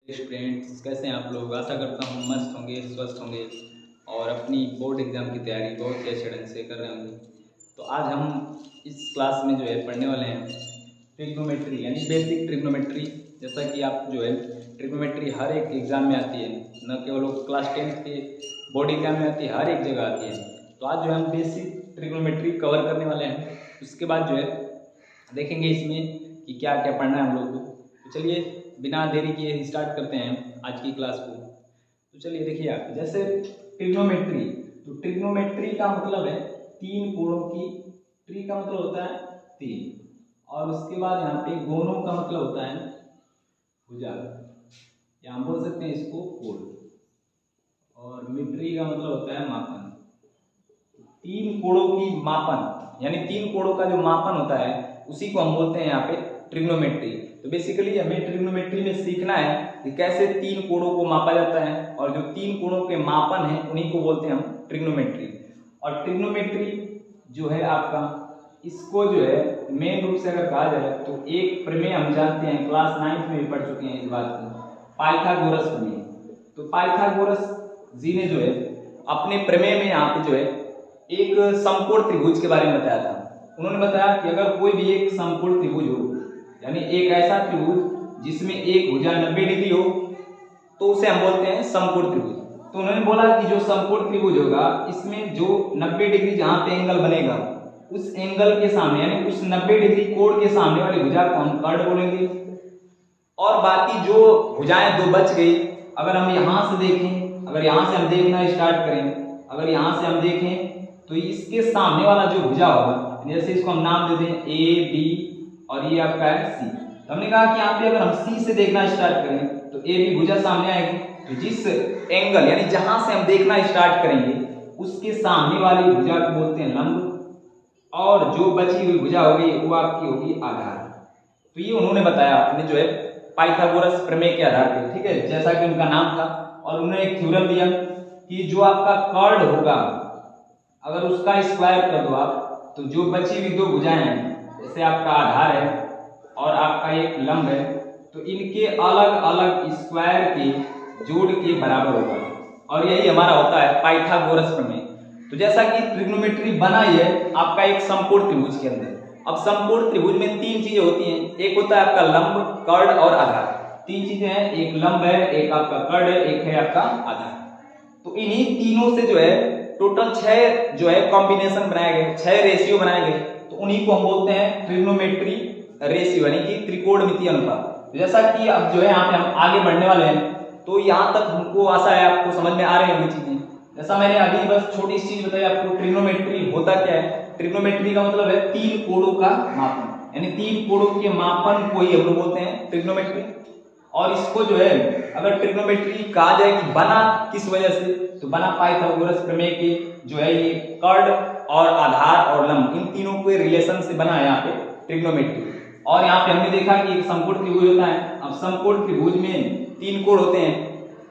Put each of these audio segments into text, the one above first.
Students कैसे हैं आप लोग। आशा करता हूँ मस्त होंगे, स्वस्थ होंगे और अपनी बोर्ड एग्ज़ाम की तैयारी बहुत ही अच्छे ढंग से कर रहे होंगे। तो आज हम इस क्लास में जो है पढ़ने वाले हैं ट्रिग्नोमेट्री यानी बेसिक ट्रिग्नोमेट्री। जैसा कि आप जो है ट्रिग्नोमेट्री हर एक एग्ज़ाम में आती है, न केवल क्लास 10th के बोर्ड एग्ज़ाम में आती है, हर एक जगह आती है। तो आज जो है हम बेसिक ट्रिग्नोमेट्री कवर करने वाले हैं। उसके बाद जो है देखेंगे इसमें कि क्या क्या पढ़ना है हम लोग को। तो चलिए बिना देरी किए स्टार्ट करते हैं आज की क्लास को। तो चलिए देखिए आप, जैसे ट्रिग्नोमेट्री, तो ट्रिग्नोमेट्री का मतलब है तीन कोणों की। ट्री का मतलब होता है तीन, और उसके बाद यहाँ पे गोनों का मतलब होता है भुजा, या हम बोल सकते हैं इसको कोण, और मिट्री का मतलब होता है मापन। तीन कोणों की मापन यानी तीन कोणों का जो मापन होता है उसी को हम बोलते हैं यहाँ पे ट्रिग्नोमेट्री। तो बेसिकली हमें ट्रिग्नोमेट्री में सीखना है कि कैसे तीन कोणों को मापा जाता है, और जो तीन कोणों के मापन है उन्हीं को बोलते हैं हम ट्रिग्नोमेट्री। और ट्रिग्नोमेट्री जो है आपका, इसको जो है मेन रूप से अगर कहा जाए तो एक प्रमेय हम जानते हैं, क्लास 9th में भी पढ़ चुके हैं इस बात को, पाइथागोरस प्रमेय। तो पाइथागोरस जी ने जो है अपने प्रमेय में यहाँ पे जो है एक समकोण त्रिभुज के बारे में बताया था। उन्होंने बताया कि अगर कोई भी एक समकोण त्रिभुज हो, यानी एक ऐसा त्रिभुज जिसमें एक भुजा 90 डिग्री हो, तो उसे हम बोलते हैं समकोण त्रिभुज। तो उन्होंने बोला कि जो समकोण त्रिभुज होगा इसमें जो 90 डिग्री जहां पे एंगल बनेगा उस एंगल के सामने यानी उस 90 डिग्री कोण के सामने वाली भुजा को हम कर्ण बोलेंगे। और बाकी जो भुजाएं दो बच गई, अगर हम यहां से देखें, अगर यहां से हम देखना स्टार्ट करें, अगर यहां से हम देखें तो इसके सामने वाला जो भुजा होगा, जैसे इसको हम नाम दे दें ए बी और ये आपका है सी। तो हमने कहा कि यहाँ पे अगर हम सी से देखना स्टार्ट करें तो ए बी भुजा सामने आएगी। तो जिस एंगल यानी जहां से हम देखना स्टार्ट करेंगे उसके सामने वाली भुजा को बोलते हैं लंब, और जो बची हुई भुजा होगी वो आपकी होगी आधार। तो ये उन्होंने बताया अपने जो है पाइथागोरस प्रमेय के आधार पर, ठीक है, जैसा कि उनका नाम था। और उन्होंने एक थ्योरम दिया कि जो आपका कर्ण होगा अगर उसका स्क्वायर कर दो आप, तो जो बची हुई दो भुजाएं हैं, जैसे आपका आधार है और आपका एक लंब है, तो इनके अलग अलग स्क्वायर के जोड़ के बराबर होगा। और यही हमारा होता है पाइथागोरस प्रमेय। तो जैसा कि ट्रिग्नोमेट्री बना ही है आपका एक समकोण त्रिभुज के अंदर। अब समकोण त्रिभुज में तीन चीजें होती हैं, एक होता है आपका लंब, कर्ण और आधार। तीन चीजें हैं, एक लंब है, एक आपका कर्ण है, एक है आपका आधार। तो इन्हीं तीनों से जो है टोटल 6 जो है कॉम्बिनेशन बनाए गए, 6 रेशियो बनाए गए। तो उन्हीं को हम बोलते हैं ट्रिग्नोमेट्री रेशियो यानी कि त्रिकोणमितीय अनुपात। जैसा कि अब जो है यहाँ पे हम आगे बढ़ने वाले हैं, तो यहाँ तक हमको आशा है आपको समझ में आ रही होंगी चीजें। जैसा मैंने अभी बस छोटी सी चीज बताई आपको, ट्रिग्नोमेट्री होता क्या है। ट्रिग्नोमेट्री का मतलब है तीन कोणों का मापन, यानी तीन कोणों के मापन को ही हम लोग बोलते हैं ट्रिग्नोमेट्री। और इसको जो है अगर ट्रिग्नोमेट्री कहा जाए कि बना किस वजह से, तो बना पाइथागोरस प्रमेय के जो है ये कर्ण और आधार और लंब इन तीनों के रिलेशन से बना है यहाँ पे ट्रिग्नोमेट्री। और यहाँ पे हमने देखा कि एक समकोण त्रिभुज होता है। अब समकोण त्रिभुज में तीन कोण होते हैं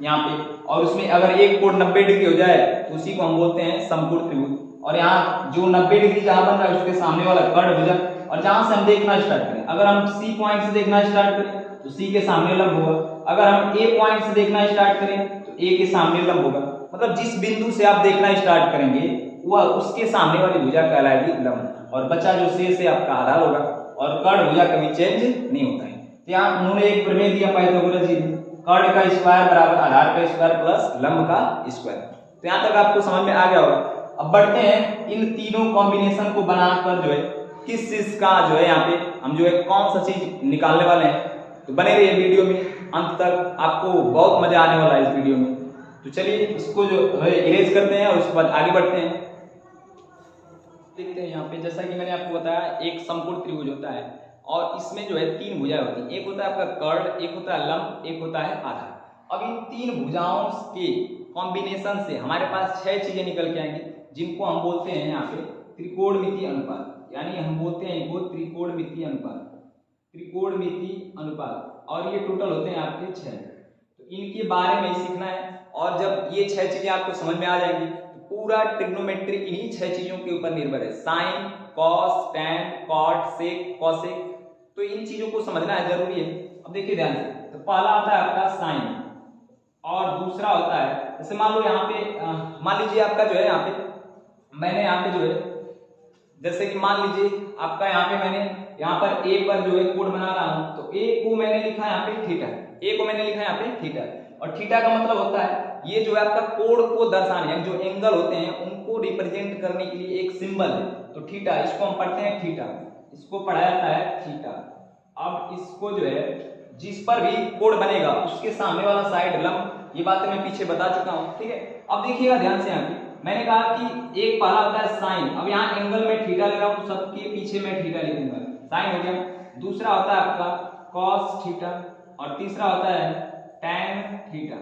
यहाँ पे, और उसमें अगर एक कोण 90 डिग्री हो जाए तो उसी को हम बोलते हैं समकोण त्रिभुज। और यहाँ जो 90 डिग्री जहां बन रहा है उसके सामने वाला कर्ण भुजा, और जहां से हम देखना स्टार्ट करें, अगर हम सी पॉइंट से देखना स्टार्ट करें तो सी के सामने लंब होगा, अगर हम ए पॉइंट से देखना स्टार्ट करें तो ए के सामने लंब होगा। मतलब जिस बिंदु से आप देखना स्टार्ट करेंगे वह उसके सामने वाली भुजा कहलाएगी लंब, और बचा जो शेष है आपका आधार होगा। और कर्ण भुजा कभी चेंज नहीं होता है। तो यहाँ उन्होंने एक प्रमेय दिया पाइथागोरस जी ने, कर्ण का स्क्वायर बराबर आधार का स्क्वायर प्लस लंब का स्क्वायर। तो यहाँ तक आपको समझ में आ गया होगा। अब बढ़ते हैं इन तीनों कॉम्बिनेशन को बनाकर जो है किस चीज का जो है यहाँ पे हम जो है कौन सा चीज निकालने वाले हैं। तो बने रहिए वीडियो में अंत तक, आपको बहुत मजा आने वाला है इस वीडियो में। तो चलिए इसको जो है इरेज करते हैं और उसके बाद आगे बढ़ते हैं। देखते हैं यहाँ पे, जैसा कि मैंने आपको बताया एक समकोण त्रिभुज होता है और इसमें जो है तीन भुजाएं होती हैं, एक होता है आपका कर्ण, एक होता है लंब, एक होता है आधार। अब इन तीन भुजाओं के कॉम्बिनेशन से हमारे पास 6 चीजें निकल के आएंगी, जिनको हम बोलते हैं यहाँ पे त्रिकोणमितीय अनुपात, यानी हम बोलते हैं इनको त्रिकोणमितीय अनुपात, त्रिकोणमितीय अनुपात। और ये टोटल होते हैं आपके 6। तो इनके बारे में ही सीखना है, और जब ये 6 चीजें आपको समझ में आ जाएंगी तो पूरा ट्रिग्नोमेट्री इन्हीं 6 चीजों के ऊपर निर्भर है, साइन, कॉस, टैन, कॉट, सेक, कॉसेक। तो इन चीजों को समझना है, जरूरी है। अब देखिए ध्यान से, तो पहला आता है आपका साइन और दूसरा होता है, जैसे मान लो यहाँ पे मान लीजिए आपका जो है यहाँ पे मैंने यहाँ पे जो है जैसे कि मान लीजिए आपका यहाँ पे मैंने यहाँ पर ए पर जो है कोड बना रहा हूँ, तो ए को मैंने लिखा यहाँ पे थीटा, ए को मैंने लिखा यहाँ पे थीटा, और थीटा का मतलब होता है ये जो है आपका कोड को दर्शाने यानी जो एंगल होते हैं उनको रिप्रेजेंट करने के लिए एक सिंबल है, तो थीटा इसको हम पढ़ते हैं थीटा, इसको पढ़ाया जाता है थीटा। अब इसको जो है जिस पर भी कोड बनेगा उसके सामने वाला साइड लंब, ये बातें मैं पीछे बता चुका हूँ, ठीक है। अब देखिएगा ध्यान से, यहाँ पे मैंने कहा कि एक पहला होता है साइन, अब यहाँ एंगल में थीटा ले रहा हूँ तो सबके पीछे मैं थीटा लिखूंगा, साइन हो गया। दूसरा होता है आपका कॉस थीटा और तीसरा होता है टैन थीटा।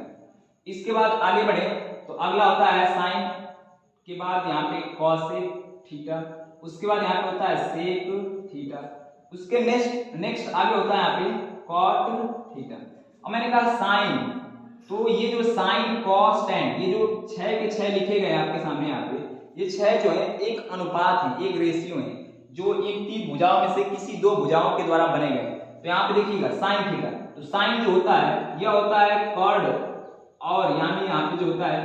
इसके बाद आगे बढ़े तो अगला होता है साइन के बाद यहाँ पे कॉसेक थीटा, उसके बाद यहाँ पे होता है सेक थीटा, उसके नेक्स्ट आगे होता है यहाँ पे कॉट थीटा। अब मैंने कहा साइन, तो ये जो साइन कॉस टैन ये जो 6 के 6 लिखे गए आपके सामने यहाँ पे, ये 6 जो है एक अनुपात है, एक रेशियो है जो इन 3 भुजाओं में से किसी 2 भुजाओं के द्वारा बने गए। तो यहाँ पे देखिएगा साइन थीटा, तो साइन जो होता है यह होता है कॉर्ड, और यहाँ पे जो होता है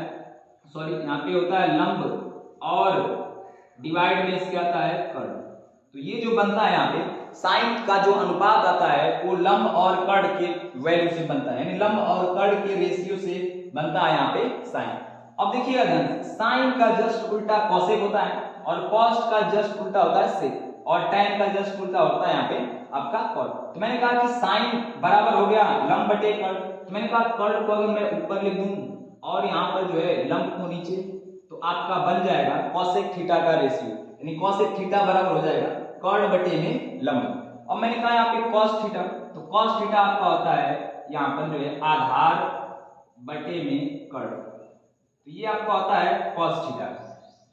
सॉरी यहाँ पे होता है लंब और डिवाइड में इसके आता है कर्ड। तो ये जो बनता है यहाँ पे साइन का जो अनुपात आता है वो लंब और कर्ड के वैल्यू से बनता है, यानी लंब और कर्ड के रेशियो से बनता है यहाँ पे साइन। अब देखिएगा ध्यान से, साइन का जस्ट उल्टा कॉसेक होता है और कॉस्ट का जस्ट उल्टा होता है सेक, और टैन का जस्ट उल्टा होता है यहाँ पे आपका कर्ड। तो मैंने कहा कि साइन बराबर हो गया लंब बटे कर्ड, तो मैंने कहा कर्ड को अगर मैं ऊपर लिख दूं और यहाँ पर जो है लंब को नीचे, तो आपका बन जाएगा कॉसेक थीटा का रेशियो, यानी कॉसेक थीटा बराबर हो जाएगा कर्ड बटे में लंब। अब मैंने कहा यहाँ पे कॉस थीटा, तो कॉस थीटा आपका होता है यहाँ पर जो है आधार बटे में कर्ड, तो ये आपका होता है कॉस थीटा।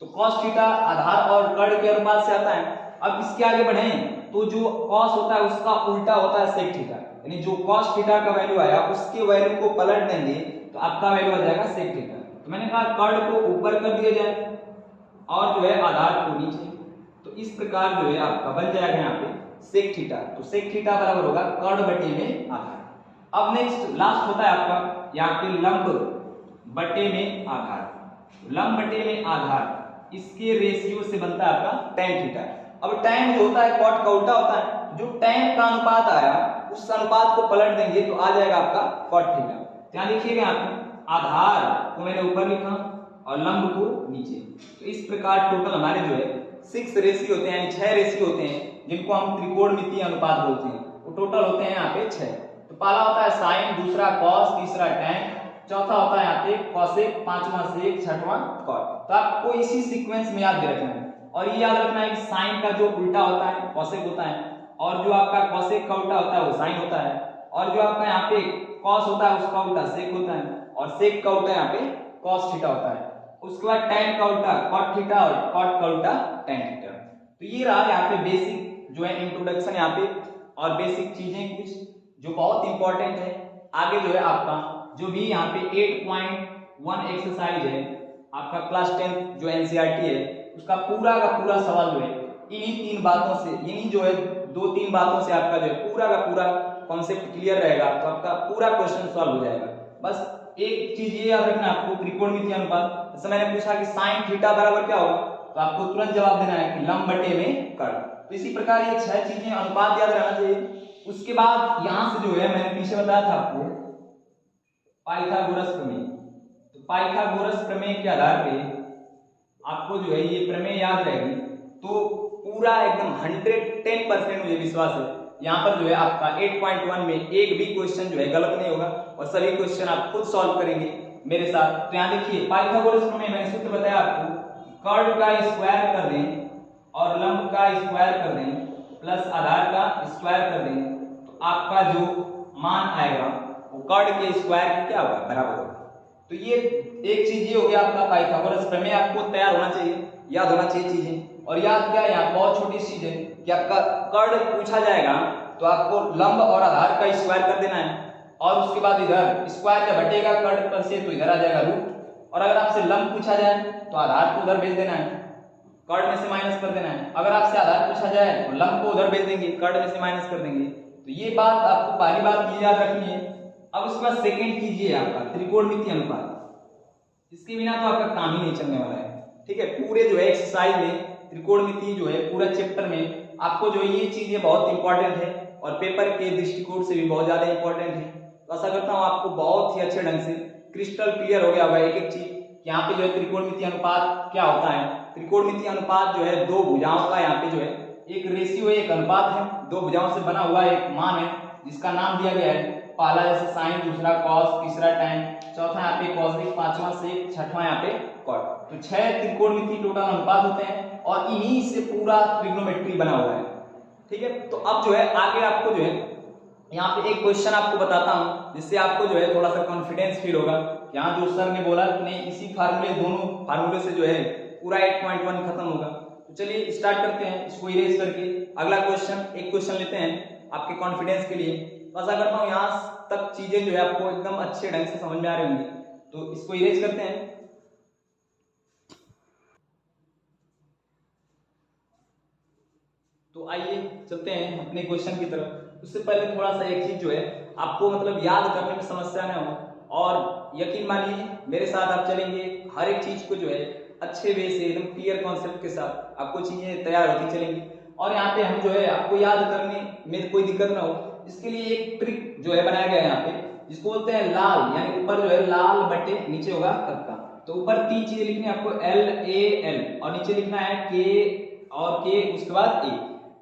तो कॉस थीटा आधार और कर्ड के अनुपात से आता है। अब इसके आगे बढ़े तो जो कॉस होता है उसका उल्टा होता है सेक थीटा, यानी जो कॉस थीटा का वैल्यू आया उसके वैल्यू को पलट देंगे तो आपका वैल्यू आ जाएगा सेक थीटा। तो मैंने कहा कर्ड को ऊपर कर दिया जाए और जो है आधार को नीचे, तो इस प्रकार जो है आपका बन जाएगा यहाँ पे सेक थीटा। तो सेक थीटा बराबर होगा कर्ड बटे में आधार। अब नेक्स्ट लास्ट होता है आपका यहाँ पे लंब बटे में आधार। लंब बटे में आधार इसके रेशियो से बनता है आपका टैन थीटा। अब टैन जो होता है कॉट का उल्टा होता है, जो टैन का अनुपात आया उस अनुपात को पलट देंगे तो आ जाएगा आपका कॉट थीटा। यहाँ देखिएगा यहाँ पे आधार को मैंने ऊपर लिखा और लंब को नीचे, तो इस प्रकार टोटल हमारे जो है 6 रेशियो होते हैं, यानी 6 रेशियो होते हैं जिनको हम त्रिकोणमितीय अनुपात बोलते हैं, वो टोटल होते हैं यहाँ पे 6। तो पहला होता है साइन, दूसरा कॉस, तीसरा टैन, चौथा होता है यहाँ पे कॉसेक, पांचवा सेक, छठवां कॉट। तो आपको इसी सीक्वेंस में याद रखना है, और ये याद रखना है कि साइन का जो उल्टा होता है कॉसेक होता है, और जो आपका कॉसेक का उल्टा होता है वो साइन होता है, और जो आपका यहाँ पे कॉस होता है उसका उल्टा सेक होता है, और सेक का उल्टा यहाँ पे कॉस थीटा होता है। उसके बाद टैन का उल्टा कॉट थीटा और कॉट का उल्टा टैन थीटा। तो ये रहा यहाँ पे बेसिक जो है इंट्रोडक्शन यहाँ पे, और बेसिक चीजें कुछ जो बहुत इंपॉर्टेंट है। आगे जो है आपका जो भी यहाँ पे 8.1 एक्सरसाइज है आपका क्लास 10 जो एनसीईआरटी है उसका पूरा का पूरा सवाल जो है इन्हीं 3 बातों से, इन्हीं जो है 2-3 बातों से आपका जो है पूरा का पूरा कॉन्सेप्ट क्लियर रहेगा, तो आपका पूरा क्वेश्चन सॉल्व हो जाएगा। बस एक चीज ये याद रखना आपको, त्रिकोणमितीय अनुपात। जैसे मैंने पूछा कि साइन थीटा बराबर क्या होगा, तो आपको तुरंत जवाब देना है कि लंब बटे में कर्ड। तो इसी प्रकार ये 6 चीजें अनुपात याद रहना चाहिए। उसके बाद यहां से जो है मैंने पीछे बताया था आपको पाइथागोरस प्रमेय। तो पाइथागोरस प्रमेय के आधार पे आपको जो है ये प्रमेय याद रहेगी, तो पूरा एकदम 110% मुझे विश्वास है यहाँ पर जो है आपका 8.1 में एक भी क्वेश्चन जो है गलत नहीं होगा, और सभी क्वेश्चन आप खुद सॉल्व करेंगे मेरे साथ। तो यहाँ देखिए पाइथागोरस प्रमेय मैंने सूत्र बताया आपको, कर्ड का स्क्वायर कर दें और लंब का स्क्वायर कर दें प्लस आधार का स्क्वायर कर दें, तो आपका जो मान आएगा वो कर्ड के स्क्वायर के क्या होगा, बराबर होगा। तो ये एक चीज ये हो गया आपका पाइथागोरस प्रमेय, आपको तैयार होना चाहिए, याद होना चाहिए चीजें। और याद क्या है, यहाँ बहुत छोटी चीज है कि आपका कर्ड पूछा जाएगा तो आपको लंब और आधार का स्क्वायर कर देना है, और उसके बाद इधर स्क्वायर जब हटेगा कर्ड पर से तो इधर आ जाएगा रूट, और अगर आपसे लंब पूछा जाए तो आधार को उधर भेज देना है, कर्ड में से माइनस कर देना है। अगर आपसे आधार पूछा जाए तो लंब को उधर भेज देंगे, कर्ड में से माइनस कर देंगे। तो ये बात आपको पहली बात ये याद रखनी है अब उसके बाद सेकंड कीजिए आपका त्रिकोणमितीय अनुपात, इसके बिना तो आपका काम ही नहीं चलने वाला है। ठीक है, पूरे जो है एक्सरसाइज में त्रिकोणमिति जो है पूरा चैप्टर में आपको जो है ये चीजें बहुत इंपॉर्टेंट है और पेपर के दृष्टिकोण से भी बहुत ज्यादा इंपॉर्टेंट है। तो आशा करता हूँ आपको बहुत ही अच्छे ढंग से क्रिस्टल क्लियर हो गया होगा एक एक चीज, यहाँ पे जो है त्रिकोणमितीय अनुपात क्या होता है। त्रिकोणमितीय अनुपात जो है दो भुजाओं का यहाँ पे जो है एक रेशियो, एक अनुपात है, दो भुजाओं से बना हुआ एक मान है जिसका नाम दिया गया है, पहला जैसे साइन, दूसरा कॉस, तीसरा tan, चौथा यहाँ पे कॉसेक, पांचवा सेक, छठवां यहाँ पे कॉट। तो 6 त्रिकोणमितीय टोटल अनुपात होते हैं और इन्हीं से पूरा ट्रिग्नोमेट्री बना हुआ है। ठीक है, तो अब जो है आगे आपको जो है यहाँ पे एक क्वेश्चन आपको बताता हूँ जिससे आपको जो है थोड़ा सा कॉन्फिडेंस फील होगा। यहाँ जो सर ने बोला कि नहीं इसी फार्मूले, दोनों फार्मूले से जो है पूरा 8.1 खत्म होगा। तो चलिए स्टार्ट करते हैं इसको इरेज करके। अगला क्वेश्चन, एक क्वेश्चन लेते हैं आपके कॉन्फिडेंस के लिए। तो आशा करता हूँ यहाँ तक चीजें जो है आपको एकदम अच्छे ढंग से समझ में आ रही होंगी। तो इसको इरेज करते हैं। तो आइए चलते हैं अपने क्वेश्चन की तरफ। उससे पहले थोड़ा सा एक चीज जो है आपको मतलब याद करने में समस्या ना हो, और यकीन मानिए मेरे साथ आप चलेंगे हर एक चीज को जो है अच्छे वे से एकदम क्लियर कॉन्सेप्ट के साथ आपको चीजें तैयार होती चलेंगी। और यहाँ पे हम जो है आपको याद करने में कोई दिक्कत ना हो, इसके लिए एक ट्रिक जो है बनाया गया है यहाँ पे, जिसको बोलते हैं लाल, यानी ऊपर जो है लाल बटे नीचे होगा कक्का। तो ऊपर 3 चीजें लिखनी है आपको, LAL, और नीचे लिखना है K और K, उसके बाद A।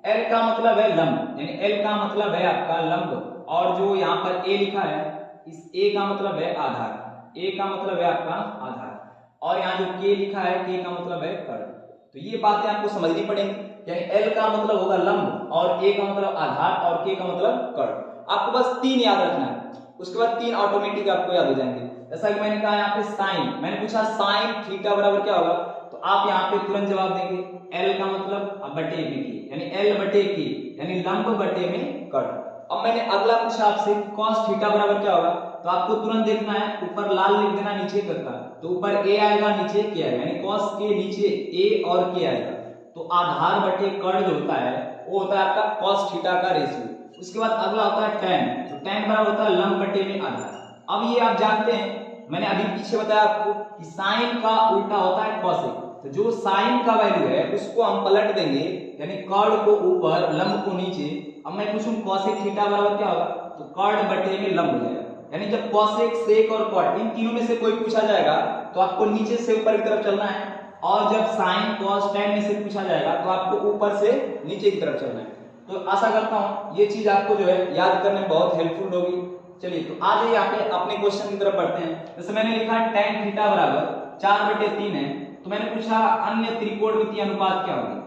L का मतलब है लंब, यानी L का मतलब है आपका लंब, और जो यहाँ पर A लिखा है इस A का मतलब है आधार, A का मतलब है आपका आधार, और यहाँ जो K लिखा है K का मतलब है कर्ण। तो ये बातें आपको समझनी पड़ेंगी, यानी L का मतलब होगा लंब और A का मतलब आधार और K का मतलब कर्ण। आपको बस 3 याद रखना है, उसके बाद 3 ऑटोमेटिक आपको याद हो जाएंगे। जैसा कि मैंने कहा यहाँ पे साइन, मैंने पूछा साइन थीटा बराबर क्या होगा, तो आप यहाँ पे तुरंत जवाब देंगे L का मतलब बटे में K, यानी L बटे K, यानी लंब बटे में कर्ण। अब मैंने अगला पूछा आपसे cos थीटा बराबर क्या होगा, तो आपको तुरंत देखना है ऊपर लाल लिख देना, नीचे कक्का, तो ऊपर A आएगा नीचे K आएगा, यानी cos के नीचे A और K आएगा। तो आधार बटे कर्ण जो होता है वो होता है आपका cos थीटा का रेशियो। उसके बाद अगला होता है tan, तो tan बराबर होता है लंब बटे में आधार। अब ये आप जानते हैं, मैंने अभी पीछे बताया आपको कि साइन का उल्टा होता है cosec, तो जो साइन का वैल्यू है उसको हम पलट देंगे, यानी कर्ण को ऊपर लंब को नीचे। अब मैं पूछूं cosec थीटा बराबर क्या होगा, तो कर्ण बटे में लंब हो जाएगा, यानी जब cosec, sec और cot इन तीनों में से कोई पूछा जाएगा तो आपको नीचे से ऊपर की तरफ चलना है, और जब sin, cos, tan में से पूछा जाएगा तो आपको ऊपर से नीचे की तरफ चलना है। तो आशा करता हूं ये चीज आपको जो है याद करने में बहुत हेल्पफुल होगी। चलिए तो आज यहाँ पे अपने क्वेश्चन की तरफ बढ़ते हैं। जैसे मैंने लिखा tan थीटा बराबर 4/3 है, तो मैंने पूछा अन्य त्रिकोणमितीय अनुपात क्या होगी,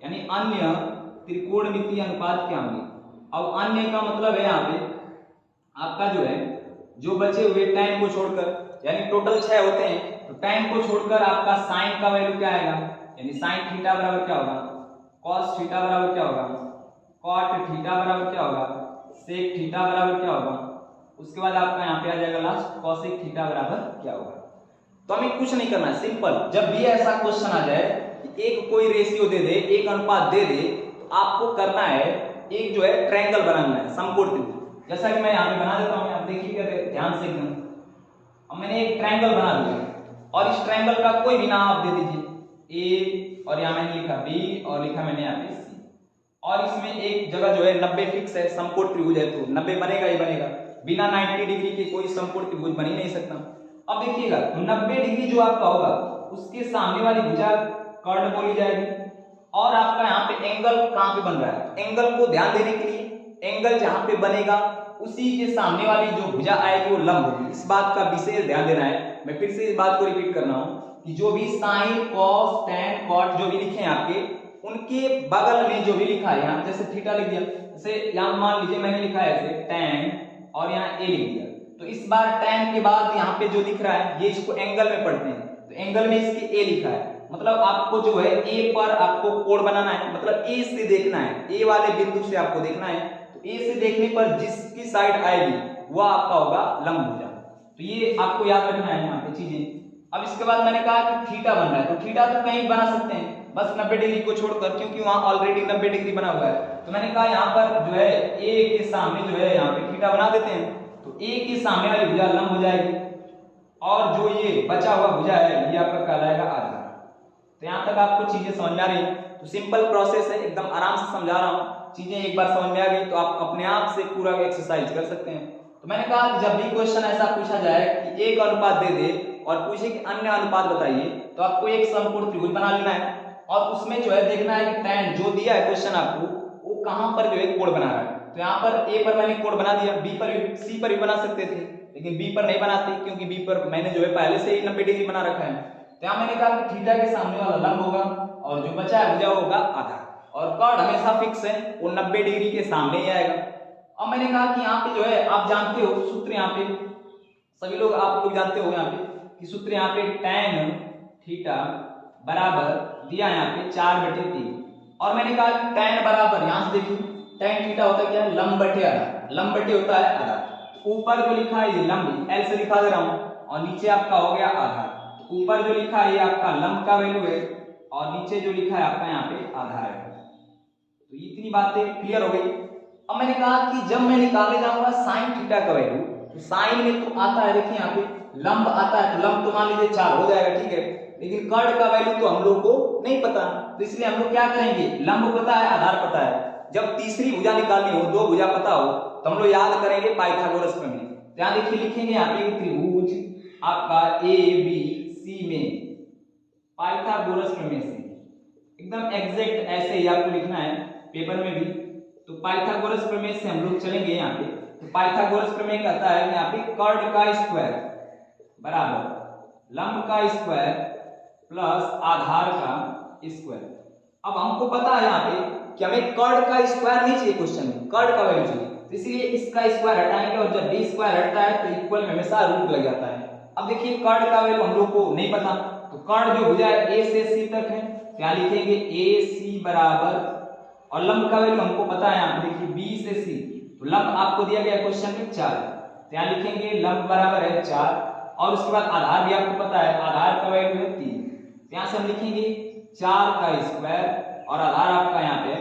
यानी अन्य त्रिकोणमितीय अनुपात क्या होगी। अब अन्य का मतलब है यहाँ पे आपका जो है जो बचे हुए tan को छोड़कर, यानी टोटल 6 होते हैं, तो tan को छोड़कर आपका sin का वैल्यू क्या आएगा, यानी sin थीटा बराबर क्या होगा, cos थीटा बराबर क्या होगा, cot थीटा बराबर क्या होगा, sec थीटा बराबर क्या होगा, उसके बाद आपका यहाँ पे आ जाएगा लास्ट cosec थीटा बराबर क्या होगा। तो हमें कुछ नहीं करना है, सिंपल, जब भी ऐसा क्वेश्चन आ जाए कि एक कोई रेशियो दे दे, एक अनुपात दे दे, तो आपको करना है एक जो है ट्रायंगल बनाना है, समकोण त्रिभुज। जैसा कि मैं यहाँ पे बना देता हूँ, आप देखिएगा ध्यान से एकदम। अब मैंने एक ट्रायंगल बना दिया और इस ट्रायंगल का कोई भी नाम आप दे दीजिए, ए, और यहाँ मैंने लिखा बी और लिखा मैंने यहाँ पे सी, और इसमें एक जगह जो है 90 फिक्स है, समकोण त्रिभुज है तो 90 बनेगा ही बनेगा, बिना 90 डिग्री के कोई समकोण त्रिभुज बन ही नहीं सकता। अब देखिएगा 90 डिग्री जो आपका होगा उसके सामने वाली भुजा कर्ण बोली जाएगी, और आपका यहाँ पे एंगल कहाँ पे बन रहा है, एंगल को ध्यान देने के लिए एंगल जहां पे बनेगा उसी के सामने वाली जो भुजा आएगी वो लंब होगी। इस बात का विशेष ध्यान देना है, मैं फिर से इस बात को रिपीट कर रहा हूं कि जो भी साइन, कॉस, टैन, कॉट जो भी लिखे हैं आपके, उनके बगल में जो भी लिखा है, यहाँ जैसे थीटा लिख दिया, जैसे यहाँ मान लीजिए मैंने लिखा है ऐसे टैन और यहाँ ए लिख दिया, तो इस बार टैन के बाद यहाँ पे जो दिख रहा है ये इसको एंगल में पढ़ते हैं, तो एंगल में इसके ए लिखा है, मतलब आपको जो है ए पर आपको कोण बनाना है, मतलब ए से देखना है, ए वाले बिंदु से आपको देखना है, तो ए से देखने पर जिसकी साइड आएगी वह आपका होगा लंब भुजा। तो ये आपको याद रखना है यहाँ पे चीजें। अब इसके बाद मैंने कहा कि थीटा बन रहा है, तो थीटा तो कहीं बना सकते हैं बस 90 डिग्री को छोड़कर, क्योंकि वहां ऑलरेडी 90 डिग्री बना हुआ है। तो मैंने कहा यहाँ पर जो है ए के सामने जो है यहाँ पे थीटा बना देते हैं, तो ए के सामने वाली भुजा लंब हो जाएगी और जो ये बचा हुआ भुजा है ये आपका कहलाएगा आधार। तो यहाँ तक आपको चीजें समझ में आ रही है। तो सिंपल प्रोसेस है, एकदम आराम से समझा रहा हूँ। चीजें एक बार समझ में आ गई तो आप अपने आप से पूरा एक्सरसाइज कर सकते हैं। तो मैंने कहा जब भी क्वेश्चन ऐसा पूछा जाए कि एक अनुपात दे दे और पूछे कि अन्य अनुपात बताइए, तो आपको एक समकोण त्रिभुज बना लेना है और उसमें जो है देखना है कि tan जो दिया है क्वेश्चन आपको वो कहां पर जो है कोण बना रहा है। तो यहाँ पर ए पर मैंने कोण बना दिया, बी पर सी पर भी बना सकते थे, लेकिन बी पर नहीं बनाते क्योंकि बी पर मैंने जो है पहले से ही 90 डिग्री बना रखा है। तो यहाँ मैंने कहा कि थीटा के सामने वाला लंब होगा और जो बचा है भुजा होगा आधा, और कर्ण हमेशा फिक्स है, वो 90 डिग्री के सामने ही आएगा। अब मैंने कहा कि यहाँ पे जो है आप जानते हो सूत्र, यहाँ पे सभी लोग आप लोग जानते हो यहाँ पे कि सूत्र यहाँ पे tan थीटा बराबर दिया यहाँ पे 4/3। और मैंने कहा कि tan बराबर यहाँ से देखिए tan थीटा होता है क्या, लंब बटे आधा, लंब बटे होता है आधा। ऊपर जो लिखा है ये लंब L से लिखा दे रहा हूँ और नीचे आपका हो गया आधा। ऊपर जो लिखा है ये आपका लंब का वैल्यू है और नीचे जो लिखा है आपका यहाँ पे आधार है। तो इतनी बातें क्लियर हो गई। अब मैंने कहा कि जब मैं निकालने जाऊंगा साइन थीटा का वैल्यू, तो साइन में तो आता है, देखिए यहाँ पे लंब आता है, तो लंब तो मान लीजिए 4 हो जाएगा, ठीक है, लेकिन कर्ण का वैल्यू तो हम लोग को नहीं पता, तो इसलिए हम लोग क्या करेंगे, लंब पता है आधार पता है, जब तीसरी भुजा निकालनी हो, दो भुजा पता हो, तो हम लोग याद करेंगे पाइथागोरस प्रमेय। यहाँ देखिए लिखेंगे यहाँ पे त्रिभुज आपका ए बी सी में पाइथागोरस प्रमेय से, एकदम एग्जैक्ट ऐसे ही आपको लिखना है पेपर में भी। तो पाइथागोरस प्रमेय से हम लोग चलेंगे यहाँ पे। तो पाइथागोरस प्रमेय कहता है यहाँ पे कर्ण का स्क्वायर बराबर लंब का स्क्वायर प्लस आधार का स्क्वायर। अब हमको पता है यहाँ पे कि हमें कर्ण का स्क्वायर नहीं चाहिए, क्वेश्चन में कर्ण का वैल्यू चाहिए, तो इसलिए इसका स्क्वायर हटाएंगे और जब b स्क्वायर हटता है तो इक्वल में हमेशा रूट लग जाता है। अब देखिए कर्ण का वैल्यू हम लोग को नहीं पता, तो कर्ण जो भुजा है a से c तक है, यहाँ लिखेंगे AC बराबर, और लंब का वैल्यू हमको पता है, यहाँ देखिए b से c, तो लंब आपको दिया गया क्वेश्चन में 4, तो यहाँ लिखेंगे लंब बराबर है 4, और उसके बाद आधार भी आपको पता है, आधार का वैल्यू है 3, तो यहाँ से हम लिखेंगे 4 का स्क्वायर और आधार आपका यहाँ पे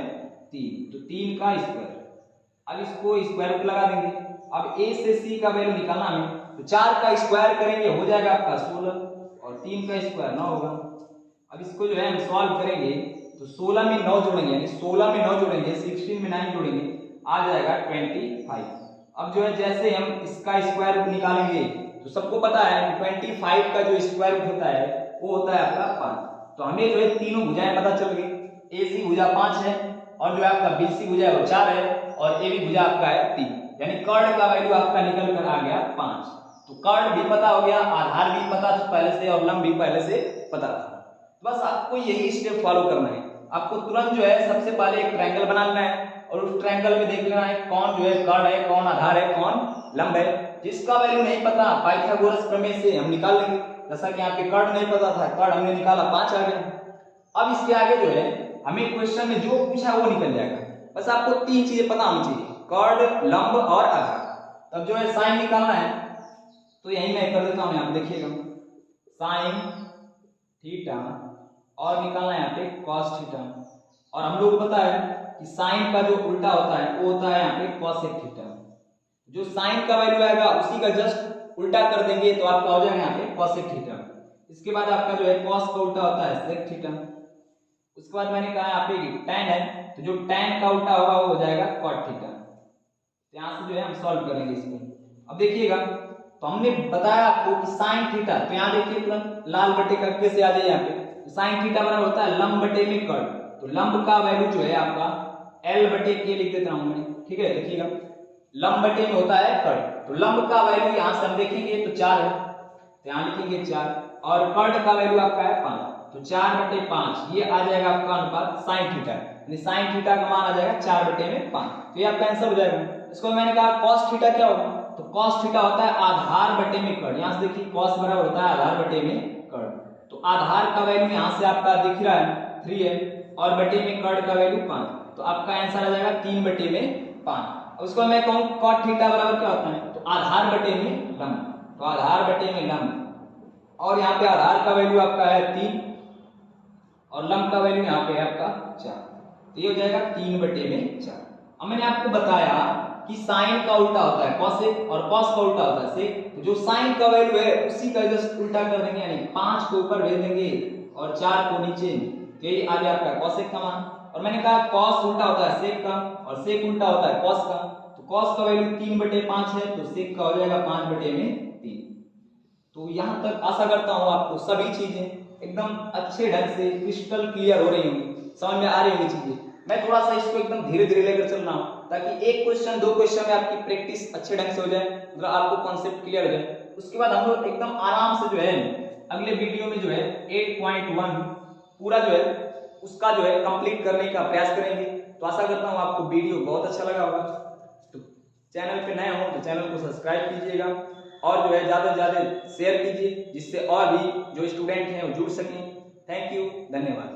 3, तो 3 का स्क्वायर। अब इसको स्क्वायर रूट लगा देंगे। अब a से c का वैल्यू निकालना हमें, तो 4 का स्क्वायर करेंगे हो जाएगा आपका 16 और 3 का स्क्वायर 9 होगा। अब इसको जो है हम सॉल्व करेंगे, तो 16 में 9 जोड़ेंगे, यानी 16 में 9 जोड़ेंगे, 16 में 9 जोड़ेंगे, आ जाएगा 25। अब जो है जैसे हम इसका स्क्वायर रूट निकालेंगे, तो सबको पता है कि 25 का जो स्क्वायर रूट होता है वो होता है आपका 5, तो हमें जो है तीनों भुजाएं पता चल गई, AC भुजा 5 है और जो आपका BC भुजा है वो 4 है और AB भुजा आपका है 3, यानी कर्ण का वैल्यू आपका निकल कर आ गया 5। तो कर्ण भी पता हो गया, आधार भी पता था पहले से और लंब भी पहले से पता था। बस आपको यही स्टेप फॉलो करना है। आपको तुरंत जो है सबसे पहले एक ट्रायंगल बना लेना है और उस ट्रायंगल में देख लेना है कौन जो है कर्ण है, कौन आधार है, कौन लंब है। जिसका वैल्यू नहीं पता पाइथागोरस प्रमेय से हम निकाल लेंगे, जैसा कि यहाँ पे कर्ण नहीं पता था, कर्ण हमने निकाला 5 आ गया। अब इसके आगे जो है हमें क्वेश्चन में जो पूछा वो निकल जाएगा, बस आपको 3 चीजें पता होनी चाहिए, कर्ण, लंब और आधार। तब जो है साइन निकालना है, तो यही मैं कर देता हूँ, यहाँ पे देखिएगा साइन थीटा और निकालना है यहाँ पे कॉस थीटा, और हम लोग को पता है कि साइन का जो उल्टा होता है वो होता है यहाँ पे कॉसेक थीटा। जो साइन का वैल्यू आएगा उसी का जस्ट उल्टा कर देंगे तो आपका हो जाएगा यहाँ पे कॉसेक थीटा। इसके बाद आपका जो है कॉस का उल्टा होता है सेक थीटा। उसके बाद मैंने कहा यहाँ पे tan है, तो जो tan का उल्टा होगा वो हो जाएगा cot थीटा। तो यहाँ से जो है हम सॉल्व करेंगे इसको। अब देखिएगा, तो हमने बताया आपको कि साइन थीटा, तो यहाँ देखिए तुरंत लाल बटे करके से आ जाए यहाँ पे, तो साइन थीटा बराबर होता है लंब बटे में कर्ण, तो लंब का वैल्यू जो है आपका L बटे के लिख देता हूँ मैं, ठीक है। देखिएगा लंब बटे में होता है कर्ण, तो लंब का वैल्यू यहाँ से हम देखेंगे तो 4 है, तो यहाँ लिखेंगे 4, और कर्ण का वैल्यू आपका है 5, तो 4/5 ये आ जाएगा आपका अनुपात साइन थीटा, यानी साइन थीटा का मान आ जाएगा 4/5, तो ये आपका आंसर हो जाएगा। इसको मैंने कहा कॉस थीटा क्या होगा, तो कॉस थीटा होता है आधार बटे में कर्ण। यहाँ से देखिए कॉस बराबर होता है आधार बटे में कर्ण, तो आधार का वैल्यू यहाँ से आपका दिख रहा है 3 है और बटे में कर्ण का वैल्यू 5, तो आपका आंसर आ जाएगा 3/5। अब उसको मैं कहूँ cot थीटा बराबर क्या होता है, तो आधार बटे में लंब, तो आधार बटे में लंब, और यहाँ पे आधार का वैल्यू आपका है 3 और लंब का वैल्यू यहाँ पे है आपका 4, तो ये हो जाएगा 3/4। अब मैंने आपको बताया कि साइन का उल्टा होता है कॉसेक और कॉस का उल्टा होता है सेक। तो जो साइन का वैल्यू है उसी का जस्ट उल्टा कर देंगे, यानी 5 को ऊपर भेज देंगे और 4 को नीचे, तो ये आ गया आपका कॉसेक का मान। और मैंने कहा कॉस उल्टा होता है सेक का और सेक उल्टा होता है कॉस का, तो कॉस का वैल्यू 3/5 है तो सेक का हो जाएगा 5/3। तो यहाँ तक आशा करता हूँ आपको सभी चीजें एकदम अच्छे ढंग से क्रिस्टल क्लियर हो रही होंगी, समझ में आ रही होंगी चीजें। मैं थोड़ा सा इसको एकदम धीरे धीरे लेकर चल रहा हूँ ताकि एक क्वेश्चन 2 क्वेश्चन में आपकी प्रैक्टिस अच्छे ढंग से हो जाए, मतलब आपको कॉन्सेप्ट क्लियर हो जाए। उसके बाद हम लोग एकदम आराम से जो है अगले वीडियो में जो है 8.1 पूरा जो है उसका जो है कंप्लीट करने का प्रयास करेंगे। तो आशा करता हूँ आपको वीडियो बहुत अच्छा लगा होगा। तो चैनल पे नए हो तो चैनल को सब्सक्राइब कीजिएगा और जो है ज़्यादा से ज़्यादा शेयर कीजिए जिससे और भी जो स्टूडेंट हैं वो जुड़ सकें। थैंक यू, धन्यवाद।